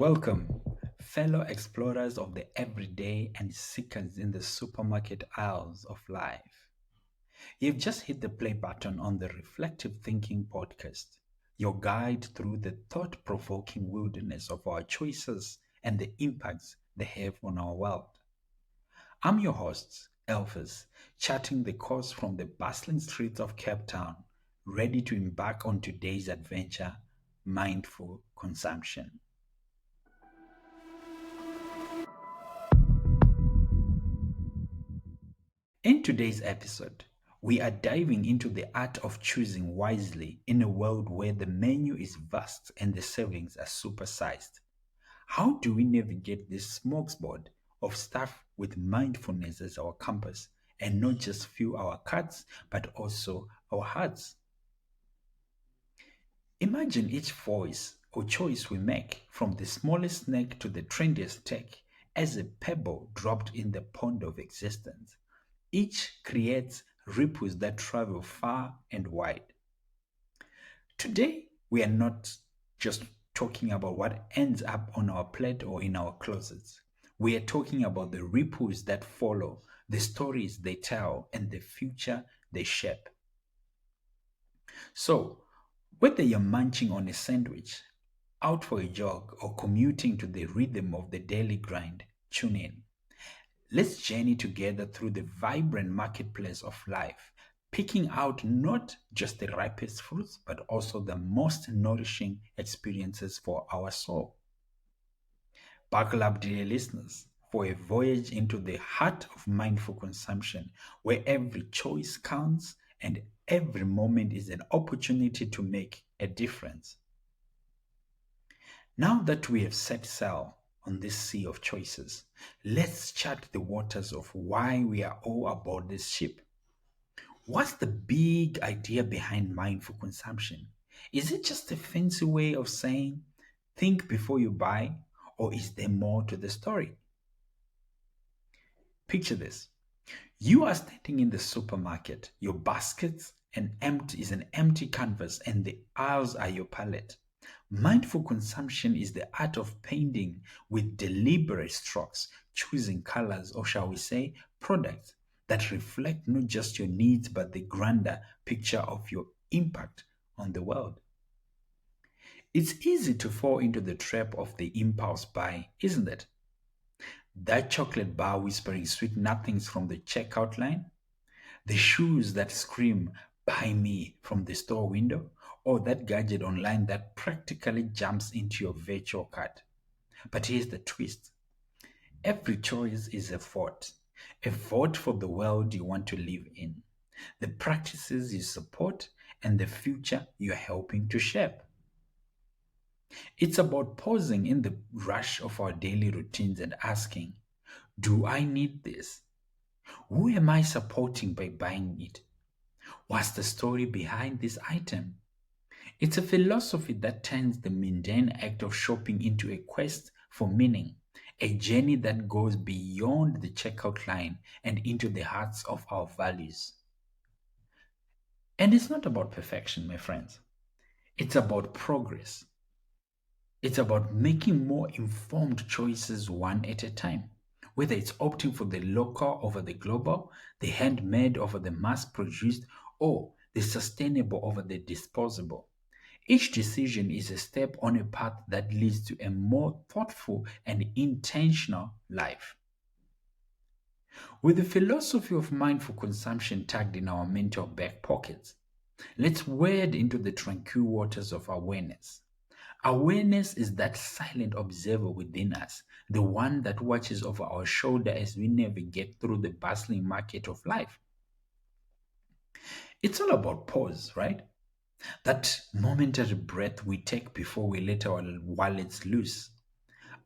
Welcome, fellow explorers of the everyday and seekers in the supermarket aisles of life. You've just hit the play button on the Reflective Thinking podcast, your guide through the thought provoking wilderness of our choices and the impacts they have on our world. I'm your host, Elvis, charting the course from the bustling streets of Cape Town, ready to embark on today's adventure, mindful consumption. In today's episode, we are diving into the art of choosing wisely in a world where the menu is vast and the servings are supersized. How do we navigate this smorgasbord of stuff with mindfulness as our compass and not just fuel our carts but also our hearts? Imagine each voice or choice we make, from the smallest snack to the trendiest tech, as a pebble dropped in the pond of existence. Each creates ripples that travel far and wide. Today, we are not just talking about what ends up on our plate or in our closets. We are talking about the ripples that follow, the stories they tell, and the future they shape. So, whether you're munching on a sandwich, out for a jog, or commuting to the rhythm of the daily grind, tune in. Let's journey together through the vibrant marketplace of life, picking out not just the ripest fruits, but also the most nourishing experiences for our soul. Buckle up, dear listeners, for a voyage into the heart of mindful consumption, where every choice counts and every moment is an opportunity to make a difference. Now that we have set sail on this sea of choices, let's chart the waters of why we are all aboard this ship. What's the big idea behind mindful consumption? Is it just a fancy way of saying, think before you buy, or is there more to the story? Picture this. You are standing in the supermarket, your basket is an empty canvas, and the aisles are your palette. Mindful consumption is the art of painting with deliberate strokes, choosing colors, or shall we say, products that reflect not just your needs but the grander picture of your impact on the world. It's easy to fall into the trap of the impulse buy, isn't it? That chocolate bar whispering sweet nothings from the checkout line, the shoes that scream, buy me from the store window, or that gadget online that practically jumps into your virtual cart. But here's the twist: every choice is a vote for the world you want to live in, the practices you support, and the future you're helping to shape. It's about pausing in the rush of our daily routines and asking, do I need this? Who am I supporting by buying it? What's the story behind this item? It's a philosophy that turns the mundane act of shopping into a quest for meaning, a journey that goes beyond the checkout line and into the hearts of our values. And it's not about perfection, my friends. It's about progress. It's about making more informed choices one at a time. Whether it's opting for the local over the global, the handmade over the mass produced, or the sustainable over the disposable. Each decision is a step on a path that leads to a more thoughtful and intentional life. With the philosophy of mindful consumption tagged in our mental back pockets, let's wade into the tranquil waters of awareness. Awareness is that silent observer within us, the one that watches over our shoulder as we navigate through the bustling market of life. It's all about pause, right? That momentary breath we take before we let our wallets loose.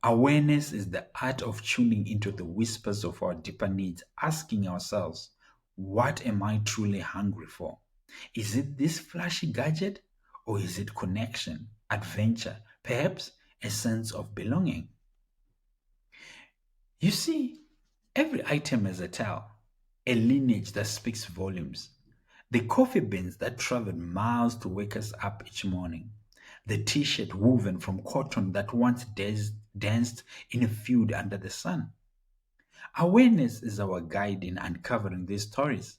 Awareness is the art of tuning into the whispers of our deeper needs, asking ourselves, what am I truly hungry for? Is it this flashy gadget, or is it connection, adventure, perhaps a sense of belonging? You see, every item has a tale, a lineage that speaks volumes. The coffee beans that traveled miles to wake us up each morning, the t-shirt woven from cotton that once danced in a field under the sun. Awareness is our guide in uncovering these stories,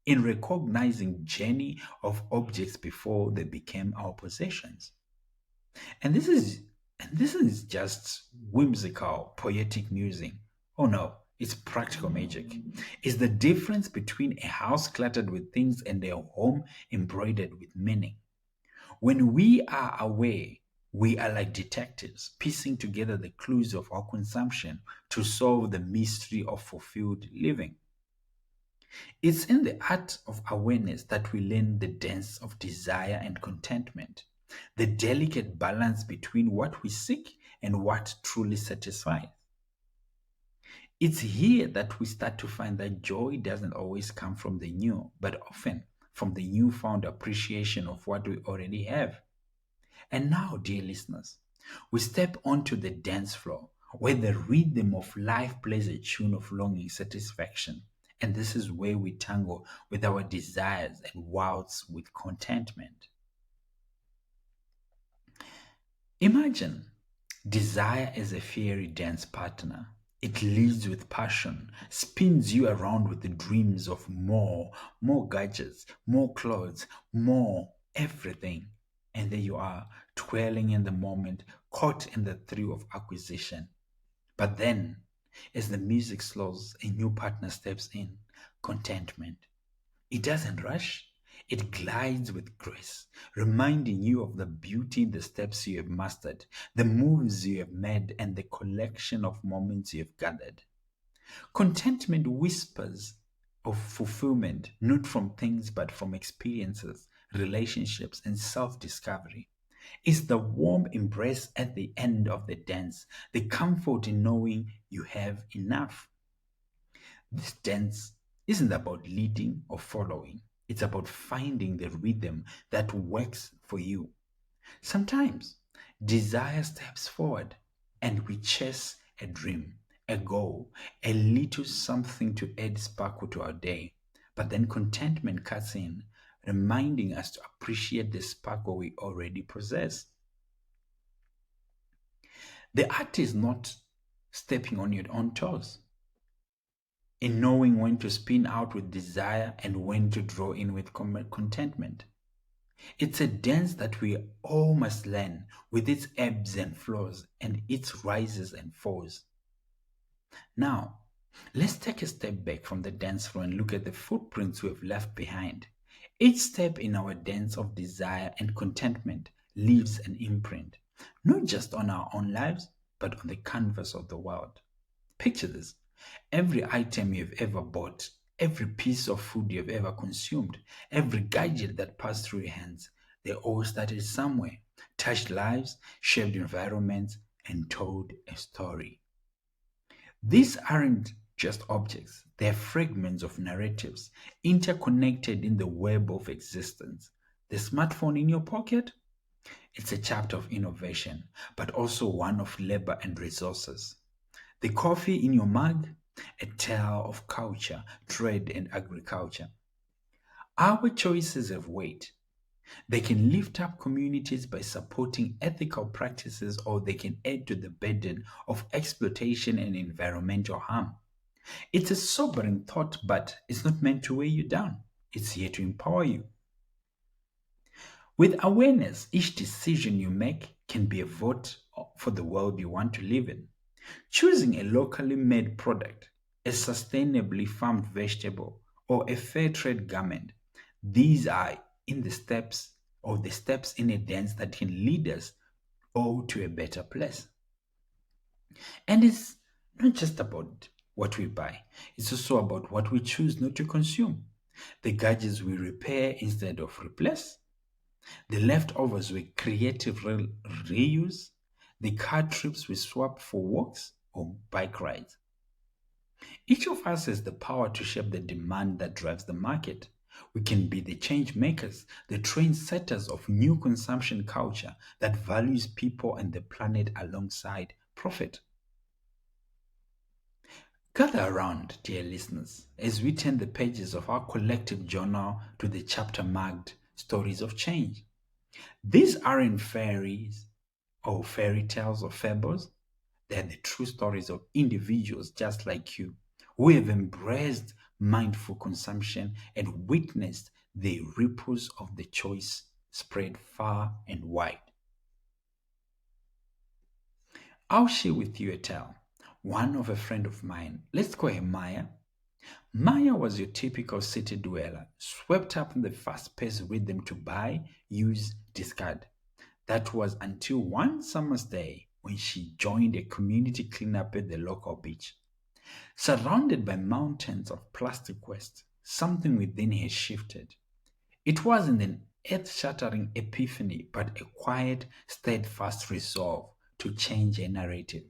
in recognizing journey of objects before they became our possessions. And this is just whimsical, poetic musing. Oh no, it's practical magic. It's the difference between a house cluttered with things and a home embroidered with meaning. When we are aware, we are like detectives piecing together the clues of our consumption to solve the mystery of fulfilled living. It's in the art of awareness that we learn the dance of desire and contentment, the delicate balance between what we seek and what truly satisfies. It's here that we start to find that joy doesn't always come from the new, but often from the newfound appreciation of what we already have. And now, dear listeners, we step onto the dance floor where the rhythm of life plays a tune of longing satisfaction. And this is where we tango with our desires and waltz with contentment. Imagine desire as a fairy dance partner. It leads with passion, spins you around with the dreams of more gadgets, more clothes, more everything. And there you are, twirling in the moment, caught in the thrill of acquisition. But then, as the music slows, a new partner steps in, contentment. It doesn't rush, it glides with grace, reminding you of the beauty in the steps you have mastered, the moves you have made, and the collection of moments you have gathered. Contentment whispers of fulfillment, not from things but from experiences, relationships, and self discovery. It's the warm embrace at the end of the dance, the comfort in knowing you have enough. This dance isn't about leading or following, it's about finding the rhythm that works for you. Sometimes desire steps forward and we chase a dream, a goal, a little something to add sparkle to our day. But then contentment cuts in, reminding us to appreciate the sparkle we already possess. The art is not stepping on your own toes, in knowing when to spin out with desire and when to draw in with contentment. It's a dance that we all must learn with its ebbs and flows and its rises and falls. Now, let's take a step back from the dance floor and look at the footprints we have left behind. Each step in our dance of desire and contentment leaves an imprint, not just on our own lives, but on the canvas of the world. Picture this. Every item you've ever bought, every piece of food you've ever consumed, every gadget that passed through your hands, they all started somewhere, touched lives, shaped environments, and told a story. These aren't just objects, they're fragments of narratives interconnected in the web of existence. The smartphone in your pocket? It's a chapter of innovation, but also one of labor and resources. The coffee in your mug, a tale of culture, trade, and agriculture. Our choices have weight. They can lift up communities by supporting ethical practices, or they can add to the burden of exploitation and environmental harm. It's a sobering thought, but it's not meant to weigh you down. It's here to empower you. With awareness, each decision you make can be a vote for the world you want to live in. Choosing a locally made product, a sustainably farmed vegetable, or a fair trade garment, these are in the steps the steps in a dance that can lead us all to a better place. And it's not just about what we buy, it's also about what we choose not to consume. The gadgets we repair instead of replace, the leftovers we creative reuse, the car trips we swap for walks or bike rides. Each of us has the power to shape the demand that drives the market. We can be the change makers, the trendsetters of new consumption culture that values people and the planet alongside profit. Gather around, dear listeners, as we turn the pages of our collective journal to the chapter marked Stories of Change. These aren't fairies or fairy tales or fables. They're the true stories of individuals just like you who have embraced mindful consumption and witnessed the ripples of the choice spread far and wide. I'll share with you a tale. One of a friend of mine, let's call her Maya. Maya was your typical city dweller, swept up in the fast-paced rhythm to buy, use, discard. That was until one summer's day when she joined a community cleanup at the local beach. Surrounded by mountains of plastic waste, something within her shifted. It wasn't an earth shattering epiphany, but a quiet, steadfast resolve to change her narrative.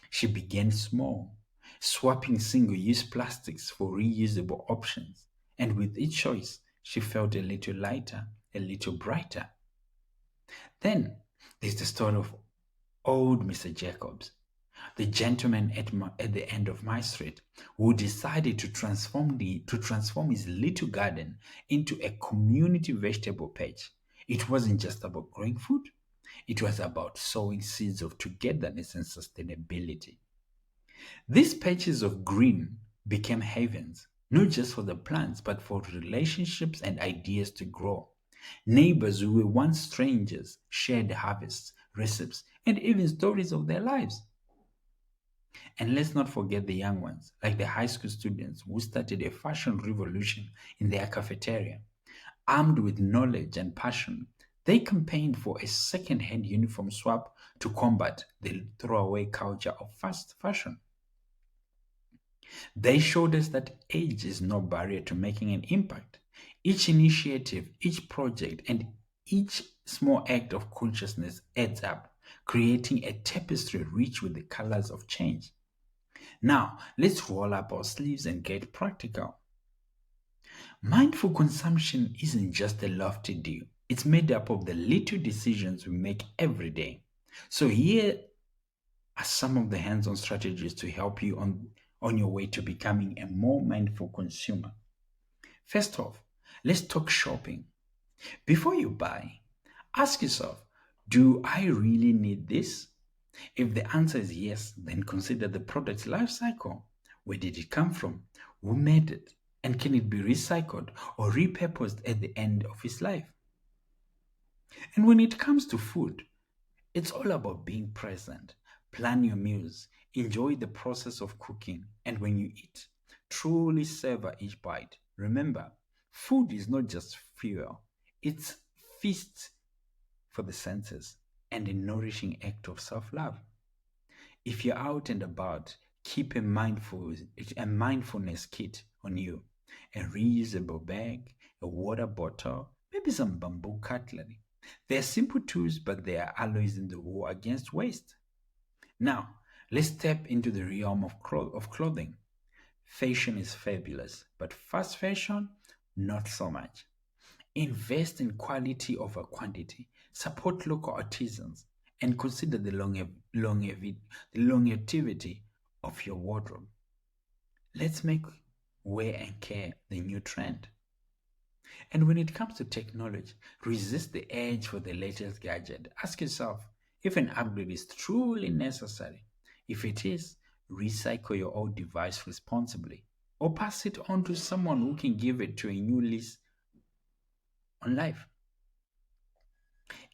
She began small, swapping single use plastics for reusable options, and with each choice, she felt a little lighter, a little brighter. Then there's the story of old Mr. Jacobs, the gentleman at the end of my street, who decided to transform his little garden into a community vegetable patch. It wasn't just about growing food, it was about sowing seeds of togetherness and sustainability. These patches of green became havens, not just for the plants, but for relationships and ideas to grow. Neighbors who were once strangers shared harvests, recipes, and even stories of their lives. And let's not forget the young ones, like the high school students who started a fashion revolution in their cafeteria. Armed with knowledge and passion, they campaigned for a second-hand uniform swap to combat the throwaway culture of fast fashion. They showed us that age is no barrier to making an impact. Each initiative, each project, and each small act of consciousness adds up, creating a tapestry rich with the colors of change. Now, let's roll up our sleeves and get practical. Mindful consumption isn't just a lofty deal, it's made up of the little decisions we make every day. So, here are some of the hands on strategies to help you on your way to becoming a more mindful consumer. First off, let's talk shopping. Before you buy, ask yourself, do I really need this? If the answer is yes, then consider the product's life cycle. Where did it come from? Who made it? And can it be recycled or repurposed at the end of its life? And when it comes to food, it's all about being present. Plan your meals, enjoy the process of cooking, and when you eat, truly savor each bite. Remember, food is not just fuel, it's feast for the senses and a nourishing act of self-love. If you're out and about, keep a mindfulness kit on you. A reusable bag, a water bottle, maybe some bamboo cutlery. They're simple tools, but they are alloys in the war against waste. Now, let's step into the realm of clothing. Fashion is fabulous, but fast fashion, not so much. Invest in quality over quantity, support local artisans, and consider the longevity of your wardrobe. Let's make wear and care the new trend. And when it comes to technology, resist the urge for the latest gadget. Ask yourself if an upgrade is truly necessary. If it is, recycle your old device responsibly or pass it on to someone who can give it to a new lease on life.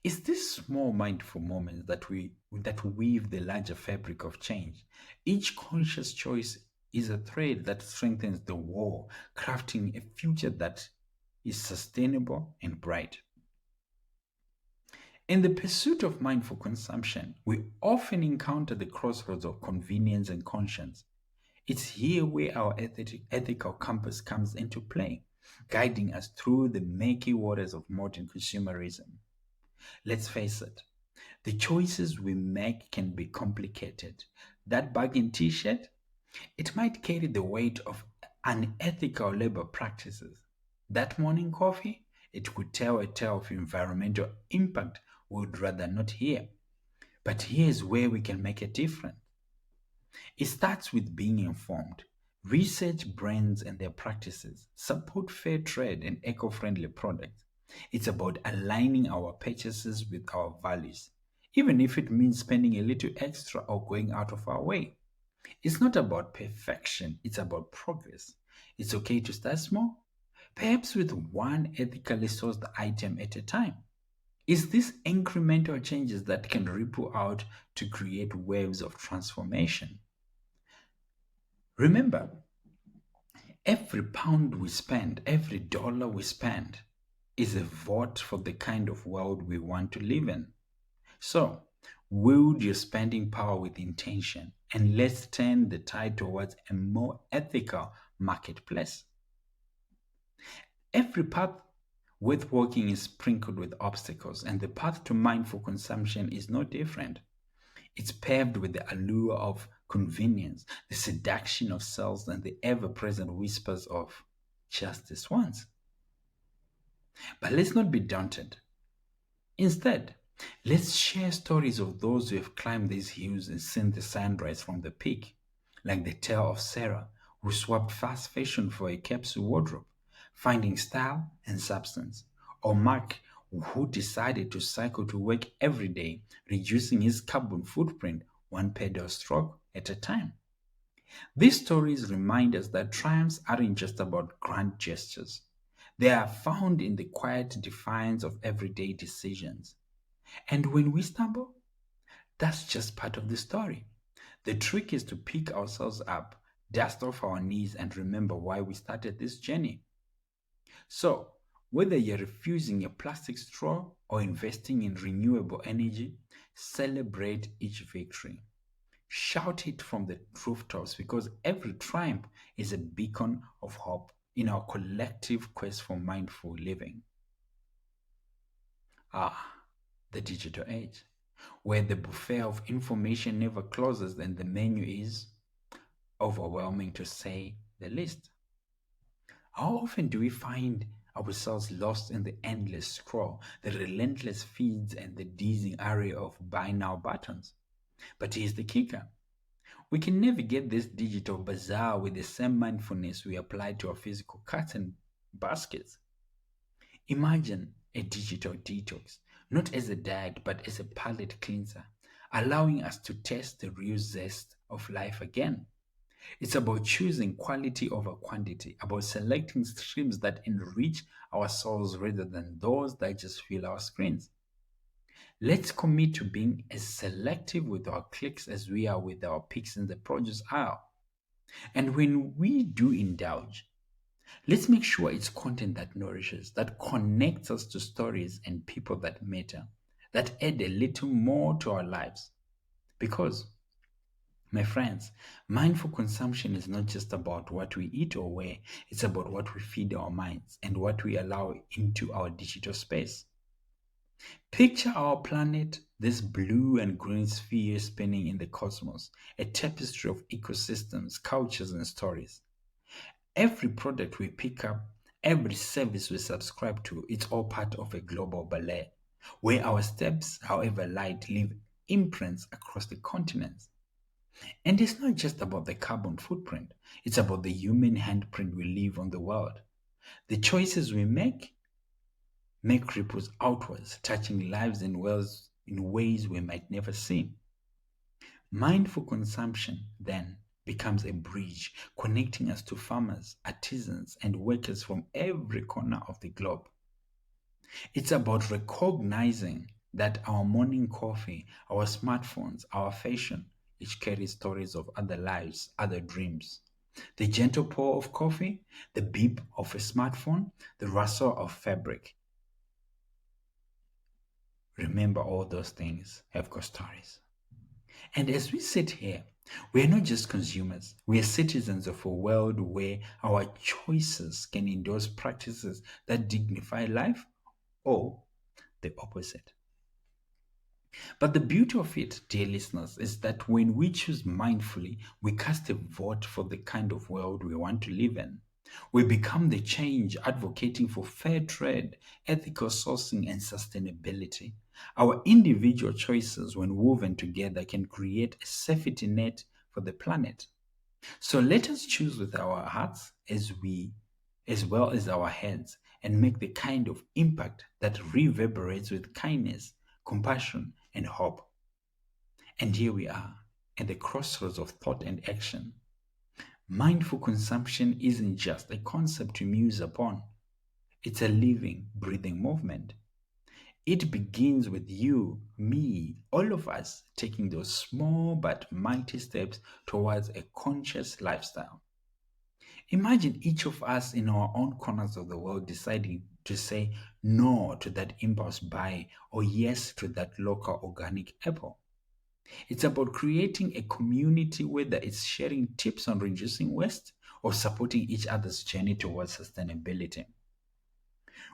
It's these small mindful moments that weave the larger fabric of change. Each conscious choice is a thread that strengthens the wall, crafting a future that is sustainable and bright. In the pursuit of mindful consumption, we often encounter the crossroads of convenience and conscience. It's here where our ethical compass comes into play, guiding us through the murky waters of modern consumerism. Let's face it, the choices we make can be complicated. That bargain t shirt, it might carry the weight of unethical labor practices. That morning coffee, it could tell a tale of environmental impact we would rather not hear. But here's where we can make a difference. It starts with being informed. Research brands and their practices, support fair trade and eco friendly products, It's about aligning our purchases with our values, even if it means spending a little extra or going out of our way. It's not about perfection, it's about progress. It's okay to start small, perhaps with one ethically sourced item at a time. It's these incremental changes that can ripple out to create waves of transformation. Remember, every pound we spend, every dollar we spend, is a vote for the kind of world we want to live in. So, wield your spending power with intention and let's turn the tide towards a more ethical marketplace. Every path worth walking is sprinkled with obstacles, and the path to mindful consumption is no different. It's paved with the allure of convenience, the seduction of sales, and the ever present whispers of just this once. But let's not be daunted. Instead, let's share stories of those who have climbed these hills and seen the sunrise from the peak, like the tale of Sarah, who swapped fast fashion for a capsule wardrobe, finding style and substance, or Mark, who decided to cycle to work every day, reducing his carbon footprint one pedal stroke at a time. These stories remind us that triumphs aren't just about grand gestures. They are found in the quiet defiance of everyday decisions. And when we stumble, that's just part of the story. The trick is to pick ourselves up, dust off our knees, and remember why we started this journey. So, whether you're refusing a plastic straw or investing in renewable energy, celebrate each victory. Shout it from the rooftops because every triumph is a beacon of hope in our collective quest for mindful living. Ah, the digital age, where the buffet of information never closes and the menu is overwhelming to say the least. How often do we find ourselves lost in the endless scroll, the relentless feeds, and the dizzying array of buy now buttons? But here's the kicker: we can navigate this digital bazaar with the same mindfulness we apply to our physical carts and baskets. Imagine a digital detox, not as a diet but as a palate cleanser, allowing us to taste the real zest of life again. It's about choosing quality over quantity, about selecting streams that enrich our souls rather than those that just fill our screens. Let's commit to being as selective with our clicks as we are with our picks in the produce aisle. And when we do indulge, let's make sure it's content that nourishes, that connects us to stories and people that matter, that add a little more to our lives. Because, my friends, mindful consumption is not just about what we eat or wear, it's about what we feed our minds and what we allow into our digital space. Picture our planet, this blue and green sphere spinning in the cosmos, a tapestry of ecosystems, cultures, and stories. Every product we pick up, every service we subscribe to, it's all part of a global ballet where our steps, however light, leave imprints across the continents. And it's not just about the carbon footprint, it's about the human handprint we leave on the world. The choices we make ripples outwards, touching lives in ways we might never see. Mindful consumption then becomes a bridge connecting us to farmers, artisans, and workers from every corner of the globe. It's about recognizing that our morning coffee, our smartphones, our fashion, each carry stories of other lives, other dreams. The gentle pour of coffee, the beep of a smartphone, the rustle of fabric. Remember, all those things have got stories. And as we sit here, we are not just consumers, we are citizens of a world where our choices can endorse practices that dignify life or the opposite. But the beauty of it, dear listeners, is that when we choose mindfully, we cast a vote for the kind of world we want to live in. We become the change advocating for fair trade, ethical sourcing, and sustainability. Our individual choices, when woven together, can create a safety net for the planet. So let us choose with our hearts as we as well as our heads and make the kind of impact that reverberates with kindness, compassion, and hope. And here we are at the crossroads of thought and action. Mindful consumption isn't just a concept to muse upon, it's a living, breathing movement. It begins with you, me, all of us taking those small but mighty steps towards a conscious lifestyle. Imagine each of us in our own corners of the world deciding to say no to that impulse buy or yes to that local organic apple. It's about creating a community, whether it's sharing tips on reducing waste or supporting each other's journey towards sustainability.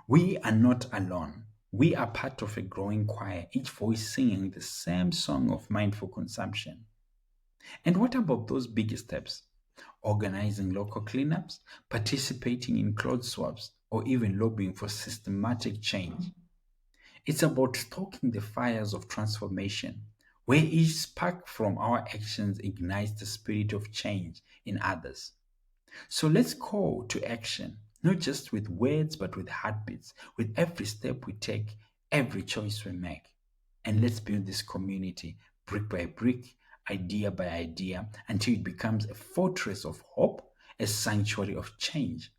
We are not alone. We are part of a growing choir, each voice singing the same song of mindful consumption. And what about those big steps? Organizing local cleanups, participating in clothes swaps, or even lobbying for systematic change. It's about stoking the fires of transformation, where each spark from our actions ignites the spirit of change in others. So let's call to action, not just with words, but with heartbeats, with every step we take, every choice we make. And let's build this community brick by brick, idea by idea, until it becomes a fortress of hope, a sanctuary of change.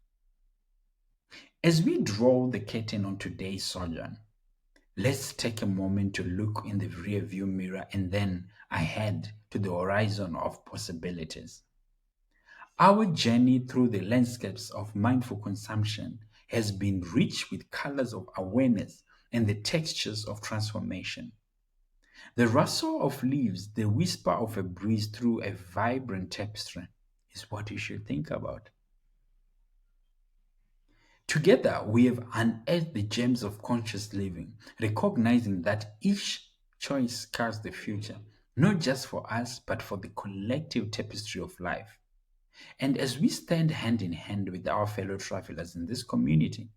As we draw the curtain on today's sojourn, let's take a moment to look in the rearview mirror and then ahead to the horizon of possibilities. Our journey through the landscapes of mindful consumption has been rich with colors of awareness and the textures of transformation. The rustle of leaves, the whisper of a breeze through a vibrant tapestry is what you should think about. Together, we have unearthed the gems of conscious living, recognizing that each choice carves the future, not just for us, but for the collective tapestry of life. And as we stand hand in hand with our fellow travelers in this community,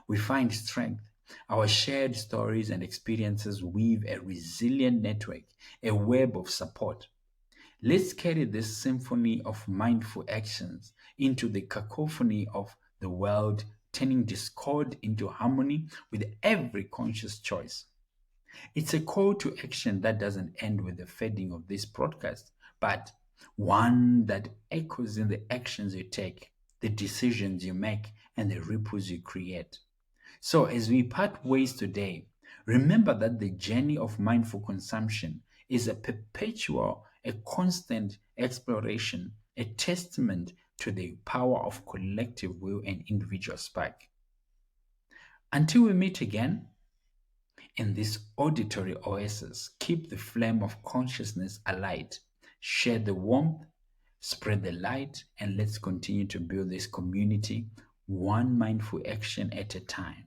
we find strength. Our shared stories and experiences weave a resilient network, a web of support. Let's carry this symphony of mindful actions into the cacophony of the world, turning discord into harmony with every conscious choice. It's a call to action that doesn't end with the fading of this broadcast, but one that echoes in the actions you take, the decisions you make, and the ripples you create. So, as we part ways today, remember that the journey of mindful consumption is a perpetual, a constant exploration, a testament to the power of collective will and individual spark. Until we meet again, in this auditory oasis, keep the flame of consciousness alight. Share the warmth, spread the light, and let's continue to build this community one mindful action at a time.